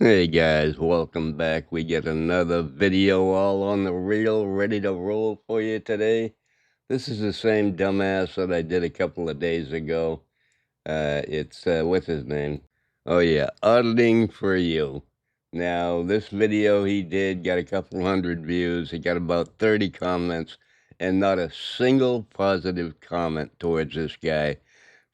Hey guys, welcome back. We get another video all on the reel, ready to roll for you today. This is the same dumbass that I did a couple of days ago. What's his name? Oh yeah, auditing for you. Now, this video he did got a couple hundred views. He got about 30 comments and not a single positive comment towards this guy.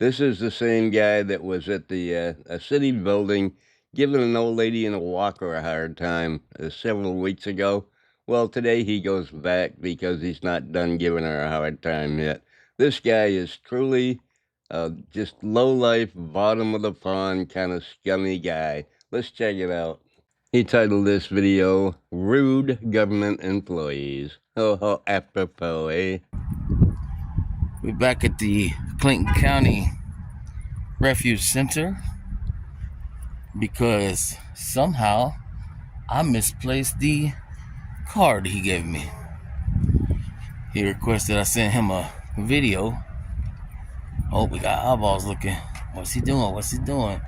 This is the same guy that was at the a city building giving an old lady in a walker a hard time several weeks ago. Well, today he goes back because he's not done giving her a hard time yet. This guy is truly just low-life, bottom of the pond kind of scummy guy. Let's check it out. He titled this video, Rude Government Employees. Oh, apropos, eh? We're back at the Clinton County Refuge Center because somehow I misplaced the card he gave me. He requested I send him a video. Oh, we got eyeballs looking. What's he doing? What's he doing?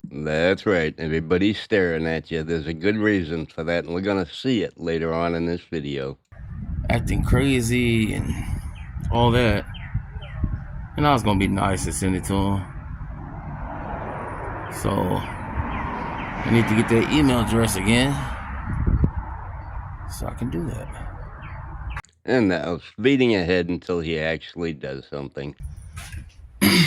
That's right. Everybody's staring at you. There's a good reason for that, and we're going to see it later on in this video. Acting crazy and all that. And I was going to be nice and send it to him. So, I need to get that email address again so I can do that. And now, speeding ahead until he actually does something. The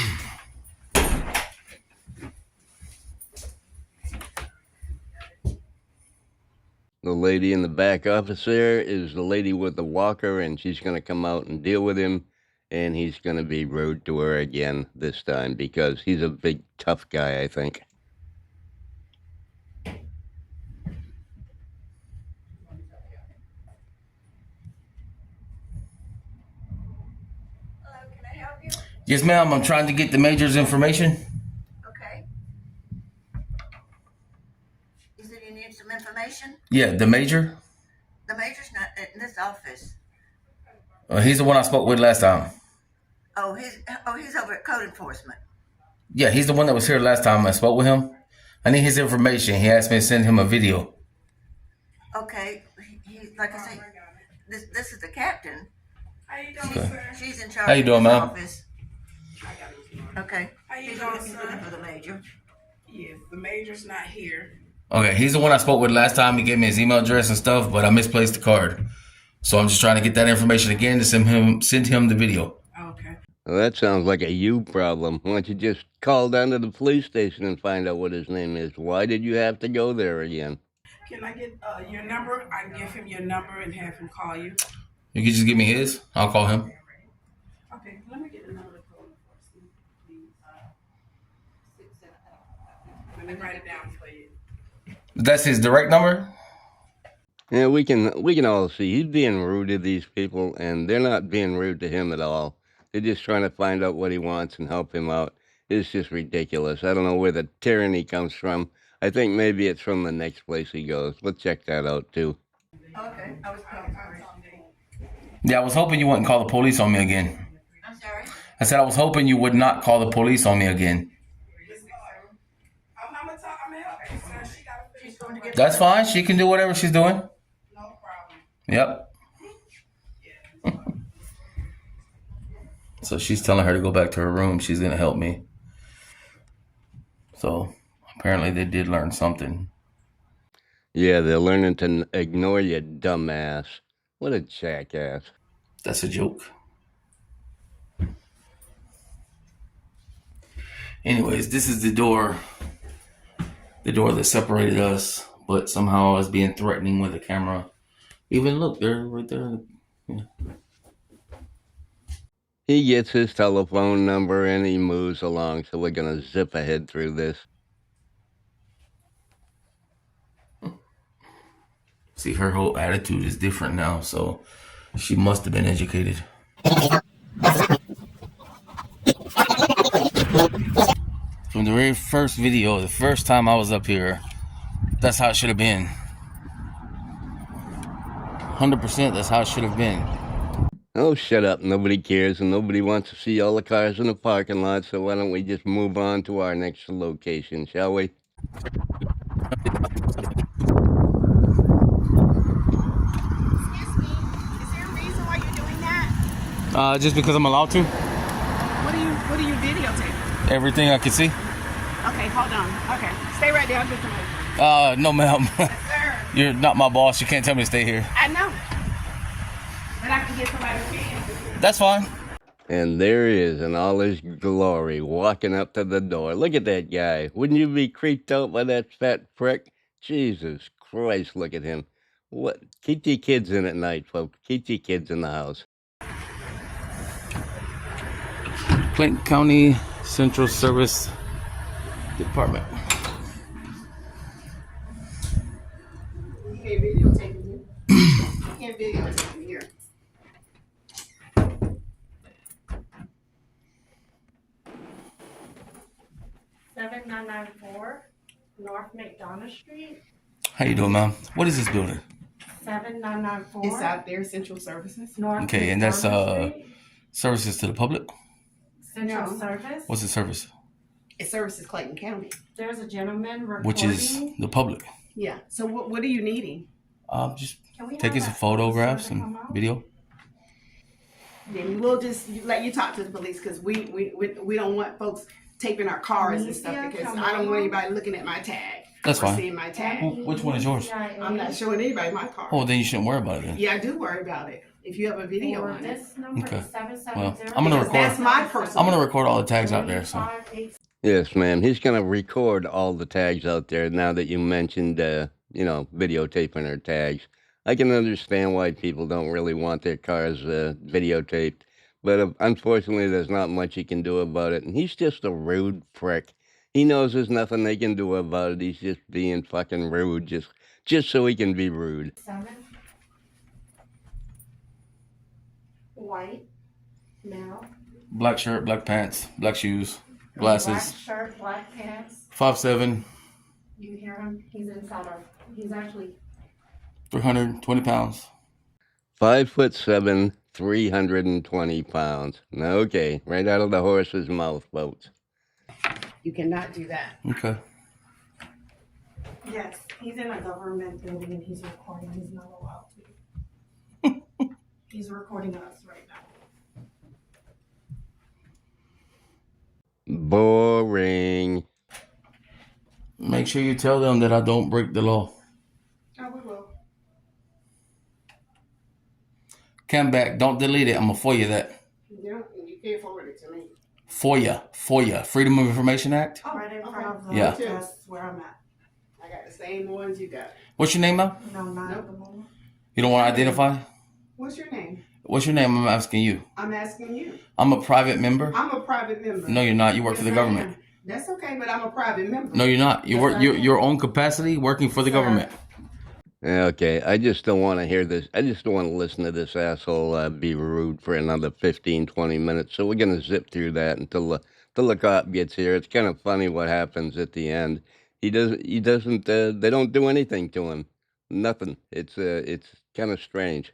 lady in the back office there is the lady with the walker, and she's going to come out and deal with him, and he's going to be rude to her again this time because he's a big, tough guy, I think. Hello, can I help you? Yes, ma'am. I'm trying to get the major's information. Okay. You said you need some information? Yeah, the major. The major's not in this office. He's the one I spoke with last time. Oh, he's over at code enforcement. Yeah, he's the one that was here last time I spoke with him. I need his information. He asked me to send him a video. Okay, he like I say, this is the captain. How you doing, sir? She's in charge. How you doing, of ma'am? office. Okay. How you He's doing, looking sir? for the major. Yes, the major's not here. Okay, he's the one I spoke with last time. He gave me his email address and stuff, but I misplaced the card. So I'm just trying to get that information again to send him the video. Okay. Well, that sounds like a you problem. Why don't you just call down to the police station and find out what his name is? Why did you have to go there again? Can I get your number? I can give him your number and have him call you. You can just give me his. I'll call him. Okay, let me get the number to call him first, please. Let me write it down for you. That's his direct number? Yeah, we can all see he's being rude to these people, and they're not being rude to him at all. They're just trying to find out what he wants and help him out. It's just ridiculous. I don't know where the tyranny comes from. I think maybe it's from the next place he goes. Let's check that out, too. Okay. Yeah, I was hoping you wouldn't call the police on me again. I'm sorry. I said I was hoping you would not call the police on me again. I'm gonna help you, sir. She gotta finish. She's going to get. That's fine. She can do whatever she's doing. No problem. Yep. So she's telling her to go back to her room. She's going to help me. So apparently they did learn something. Yeah, they're learning to ignore you, dumbass. What a jackass. That's a joke. Anyways, this is the door that separated us, but somehow I was being threatening with the camera. Even look, they're right there. Yeah. He gets his telephone number and he moves along, so we're going to zip ahead through this. See, her whole attitude is different now, so she must have been educated. From the very first video, the first time I was up here, that's how it should have been. 100%, that's how it should have been. Oh, shut up. Nobody cares, and nobody wants to see all the cars in the parking lot, so why don't we just move on to our next location, shall we? Is there a reason why you're doing that? Just because I'm allowed to. What are you videotaping? Everything I can see. Okay, hold on. Okay, stay right there. I'll get somebody. No, ma'am. Yes, sir. You're not my boss. You can't tell me to stay here. I know. But I can get somebody to see. That's fine. And there he is in all his glory, walking up to the door. Look at that guy. Wouldn't you be creeped out by that fat prick? Jesus Christ, look at him. What? Keep your kids in at night, folks. Keep your kids in the house. Clinton County Central Service Department. You can't videotape me. You can't videotape me here. Seven nine nine four North McDonough Street. How you doing, ma'am? What is this building? 7994 It's out there, Central Services. North Okay, and that's McDonough Street. services to the public. Central No. Service. What's the service? It services Clayton County. There's a gentleman recording. Which is the public. Yeah. So what are you needing? Just Can we take have some that photographs person to and come out? video. Then we'll just let you talk to the police because we don't want folks taping our cars and stuff Media, because come I don't want on. anybody looking at my tag. That's or fine. seeing my tag. Which one is yours? I'm not showing anybody my car. Oh, then you shouldn't worry about it then. Yeah, I do worry about it. If you have a video For on it. this number Okay. is 770. Well, I'm gonna record. That's my personal. I'm gonna record all the tags out there. So 2586. Yes, ma'am. He's going to record all the tags out there now that you mentioned, videotaping their tags. I can understand why people don't really want their cars videotaped, but unfortunately, there's not much you can do about it. And he's just a rude prick. He knows there's nothing they can do about it. He's just being fucking rude, just so he can be rude. 7. White. Male. black shirt, black pants, black shoes, Black glasses. shirt, black pants. 5'7", You hear him? He's inside our. He's actually. 320 pounds. 5'7", 320 pounds. Okay, right out of the horse's mouth, folks. You cannot do that. Okay. Yes, he's in a government building and he's recording. He's not allowed to. He's recording us right now. Boring. Make sure you tell them that I don't break the law. Oh, we will. Come back. Don't delete it. I'm gonna FOIA that. You can't forward it to me. FOIA. Freedom of Information Act. Oh, Right in okay. front of the. Yeah. That's where I'm at. I got the same ones you got. What's your name, ma'am? No, not at the moment. You don't want to identify? What's your name? What's your name? I'm asking you. I'm asking you. I'm a private member. I'm a private member. No, you're not. You work for the Yes, I government. am. That's okay, but I'm a private member. No, you're not. You Yes, work I your am. own capacity working for the Sir. government. Okay, I just don't want to hear this. I just don't want to listen to this asshole be rude for another 15, 20 minutes. So we're going to zip through that until the cop gets here. It's kind of funny what happens at the end. He doesn't, they don't do anything to him. Nothing. It's kind of strange.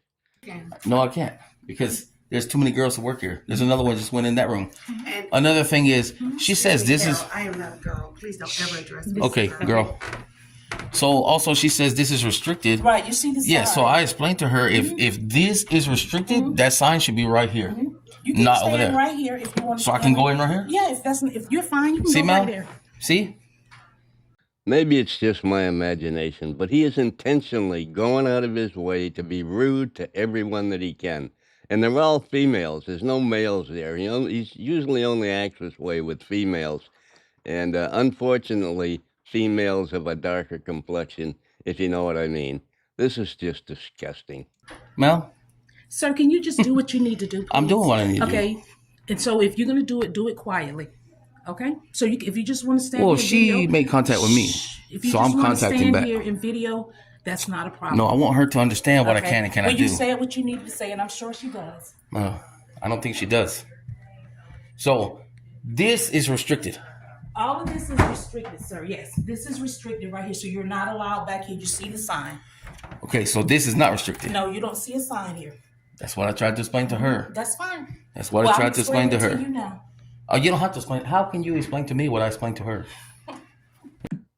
No, I can't because there's too many girls to work here. There's another one just went in that room. And Another thing is, she says this is Carol, I am not a girl. Please don't ever address me. okay, girl. So also she says this is restricted. Right, you see the sign. Yeah, so I explained to her if this is restricted, that sign should be right here. You can not stand over there. right here if you want to. So I can go in right here? Yeah, if you're fine, you can See, go ma'am? right there. See? Maybe it's just my imagination, but he is intentionally going out of his way to be rude to everyone that he can. And they're all females. There's no males there. He's usually only acts this way with females. And unfortunately, females have a darker complexion, if you know what I mean. This is just disgusting. Mel? Sir, can you just do what you need to do? I'm please? doing what I need to do. Okay, and so if you're gonna do it quietly. Okay, so if you just want to stand. Well, here and she video, made contact with me. If you So just I'm wanna contacting stand back. here and video, that's not a problem. No, I want her to understand what I Okay? can and well, cannot you do. said what you needed to say, and I'm sure she does. I don't think she does. So this is restricted. All of this is restricted, sir. Yes, this is restricted right here, so you're not allowed back here. You see the sign? Okay, so this is not restricted. No, you don't see a sign here. That's what I tried to explain to her. That's fine. That's what Well, I tried I'm to explain to explaining her. it you now. Oh, you don't have to explain. How can you explain to me what I explained to her?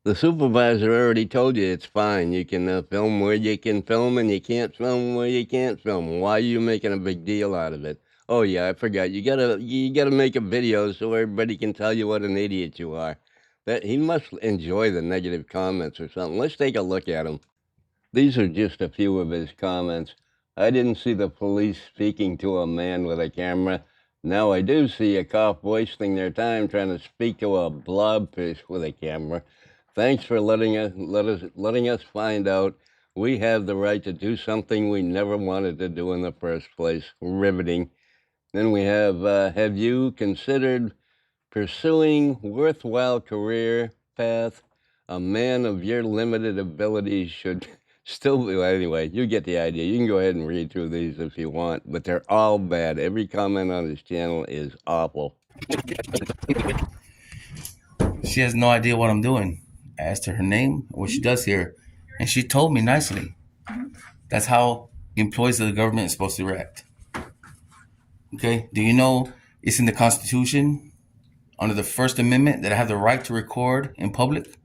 The supervisor already told you it's fine. You can film where you can film and you can't film where you can't film. Why are you making a big deal out of it? Oh yeah, I forgot. You gotta make a video so everybody can tell you what an idiot you are. That he must enjoy the negative comments or something. Let's take a look at them. These are just a few of his comments. I didn't see the police speaking to a man with a camera. Now I do see a cop wasting their time trying to speak to a blobfish with a camera. Thanks for letting us find out we have the right to do something we never wanted to do in the first place. Riveting. Then we have you considered pursuing worthwhile career path? A man of your limited abilities should still be. Well, anyway, you get the idea. You can go ahead and read through these if you want, but they're all bad. Every comment on his channel is awful. She has no idea what I'm doing. I asked her name, what she does here, and she told me nicely. That's how employees of the government are supposed to react. Okay? Do you know it's in the Constitution, under the First Amendment, that I have the right to record in public?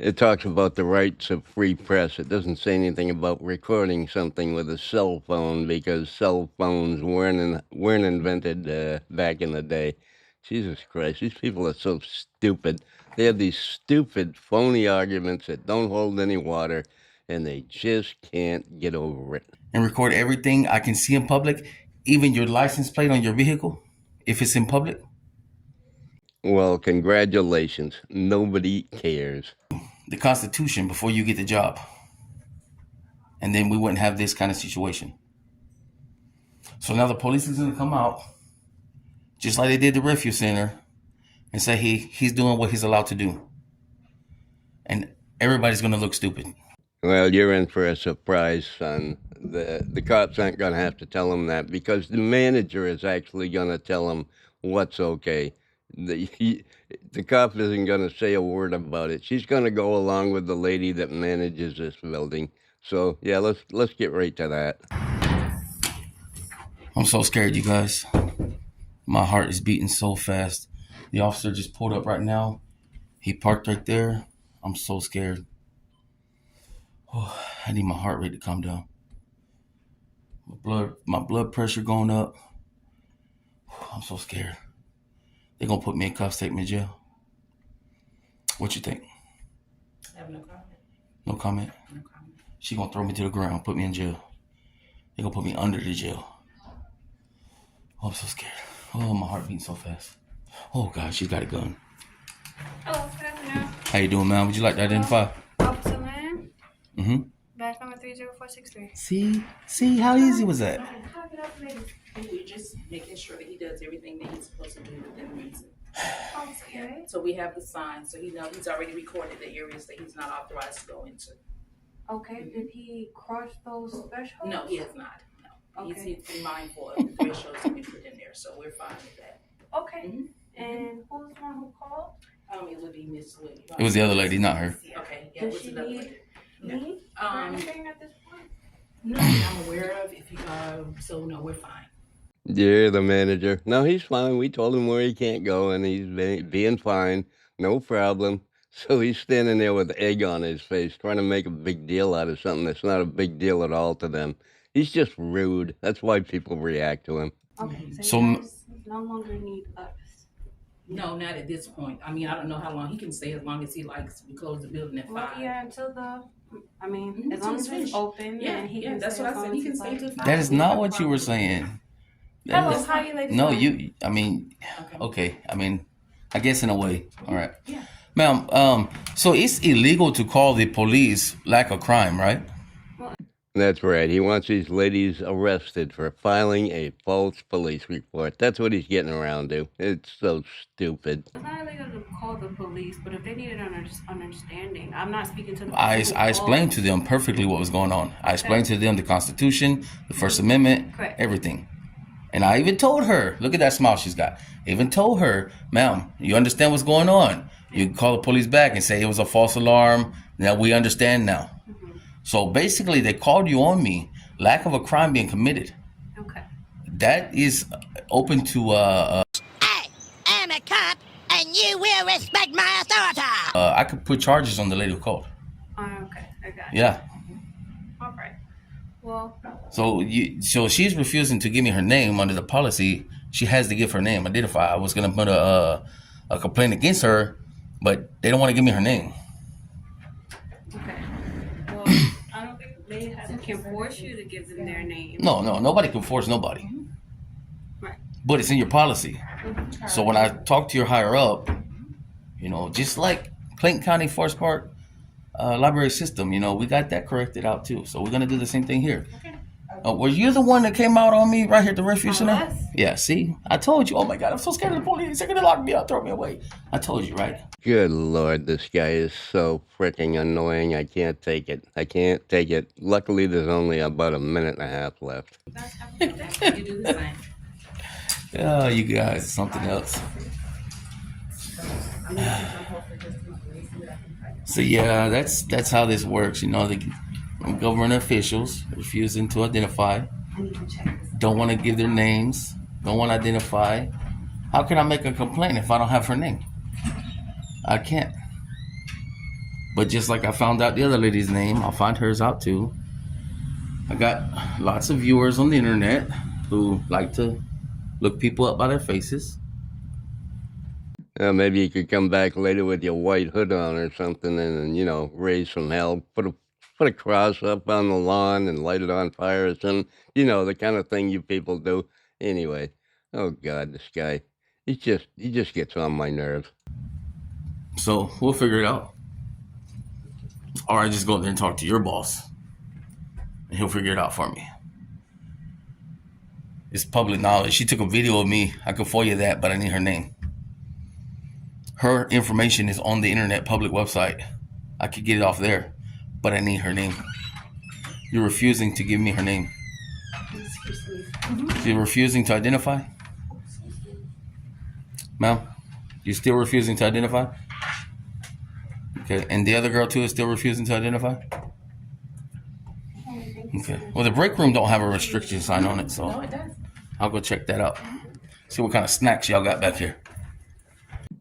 It talks about the rights of free press. It doesn't say anything about recording something with a cell phone because cell phones weren't invented back in the day. Jesus Christ, these people are so stupid. They have these stupid, phony arguments that don't hold any water, and they just can't get over it. And record everything I can see in public, even your license plate on your vehicle, if it's in public? Well, congratulations. Nobody cares. The Constitution before you get the job. And then we wouldn't have this kind of situation. So now the police is going to come out, just like they did the Refuge Center, and say he's doing what he's allowed to do. And everybody's going to look stupid. Well, you're in for a surprise, son. The cops aren't going to have to tell him that because the manager is actually going to tell him what's okay. The cop isn't going to say a word about it. She's going to go along with the lady that manages this building. So, yeah, let's get right to that. I'm so scared, you guys. My heart is beating so fast. The officer just pulled up right now. He parked right there. I'm so scared. Oh, I need my heart rate to calm down. My blood pressure going up. I'm so scared. They're going to put me in cuffs, take me to jail. What you think? I have no comment. No comment? No comment. She going to throw me to the ground, put me in jail. They're going to put me under the jail. Oh, I'm so scared. Oh, my heart beating so fast. Oh, God, she's got a gun. Hello, good afternoon. How you doing, ma'am? Would you like to identify? Officer Lamb, Mm-hmm. badge number 30463. See, how easy was that? We're just making sure that he does everything that he's supposed to do within reason. Okay. So we have the sign, so he knows he's already recorded the areas that he's not authorized to go into. Okay, did he cross those thresholds? No, he has not. No. Okay. He's mindful of the thresholds that we put in there, so we're fine with that. Okay, and who's the one who called? It would be Miss Lee. It was the other lady, not her. Okay, yeah, Does what's she another need lady? me for anything at this point? No, I'm aware of, if you, so no, we're fine. You're the manager. No, he's fine. We told him where he can't go, and he's being fine. No problem. So he's standing there with egg on his face, trying to make a big deal out of something that's not a big deal at all to them. He's just rude. That's why people react to him. Okay, so So- you guys no longer need us. No, not at this point. I mean, I don't know how long he can stay, as long as he likes. We close the building at Well, 5. yeah, until as long Until as it's it's finished. open, Yeah, and he yeah, can that's stay what as I said. long He as can he's stay like- till 5. That is not what you were saying. Hello, That is- how you ladies no, doing? okay. I mean, I guess in a way. All right. Yeah. Ma'am, so it's illegal to call the police lack of crime, right? That's right. He wants these ladies arrested for filing a false police report. That's what he's getting around to. It's so stupid. It's not illegal to call the police, but if they need an understanding, I'm not speaking to the I person who explained to called. them perfectly what was going on. I explained to them the Constitution, the First Amendment, Correct. everything. And I even told her, look at that smile she's got. I even told her, ma'am, you understand what's going on. You can call the police back and say it was a false alarm. Now we understand now. So basically, they called you on me, lack of a crime being committed. Okay. That is open to I am a cop, and you will respect my authority. I could put charges on the lady who called. Okay, I got you. Yeah. All right. Well, So she's refusing to give me her name under the policy. She has to give her name, identify. I was gonna put a complaint against her, but they don't want to give me her name. okay. Well, I don't think they can force you to give them their name. No, nobody can force nobody. Right. But it's in your policy. So when I talk to your higher up, you know, just like Clayton County Forest Park library system, you know, we got that corrected out too. So we're gonna do the same thing here. Were you the one that came out on me right here at the Refuge Center? Yes. Yeah, see? I told you. Oh my God, I'm so scared of the police. They're gonna lock me up, throw me away. I told you, right? Good Lord, this guy is so freaking annoying. I can't take it. I can't take it. Luckily, there's only about a minute and a half left. You do the same. Oh, you guys, something else. So yeah, that's how this works. You know, the government officials refusing to identify, don't want to give their names, don't want to identify. How can I make a complaint if I don't have her name? I can't. But just like I found out the other lady's name, I'll find hers out too. I got lots of viewers on the internet who like to look people up by their faces. Maybe you could come back later with your white hood on or something and, you know, raise some hell. Put a cross up on the lawn and light it on fire or something. You know, the kind of thing you people do. Anyway, oh God, this guy, he just gets on my nerves. So we'll figure it out. Or I just go there and talk to your boss, and he'll figure it out for me. It's public knowledge. She took a video of me. I could FOIA that, but I need her name. Her information is on the internet public website. I could get it off there, but I need her name. You're refusing to give me her name. You're refusing to identify? Ma'am, you still refusing to identify? Okay, and the other girl too is still refusing to identify? Okay. Well, the break room don't have a restriction sign on it, so I'll go check that out. See what kind of snacks y'all got back here.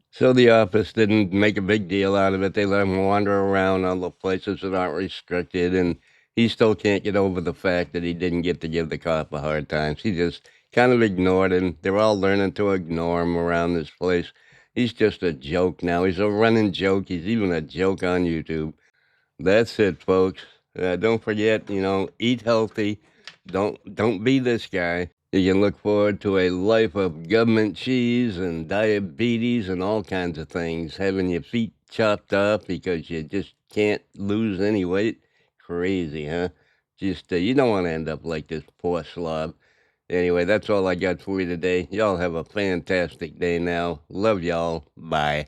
So the office didn't make a big deal out of it. They let him wander around all the places that aren't restricted, and he still can't get over the fact that he didn't get to give the cop a hard time. He just kind of ignored him. They're all learning to ignore him around this place. He's just a joke now. He's a running joke. He's even a joke on YouTube. That's it, folks. Don't forget, you know, eat healthy. Don't be this guy. You can look forward to a life of government cheese and diabetes and all kinds of things. Having your feet chopped off because you just can't lose any weight. Crazy, huh? Just, you don't want to end up like this poor slob. Anyway, that's all I got for you today. Y'all have a fantastic day now. Love y'all. Bye.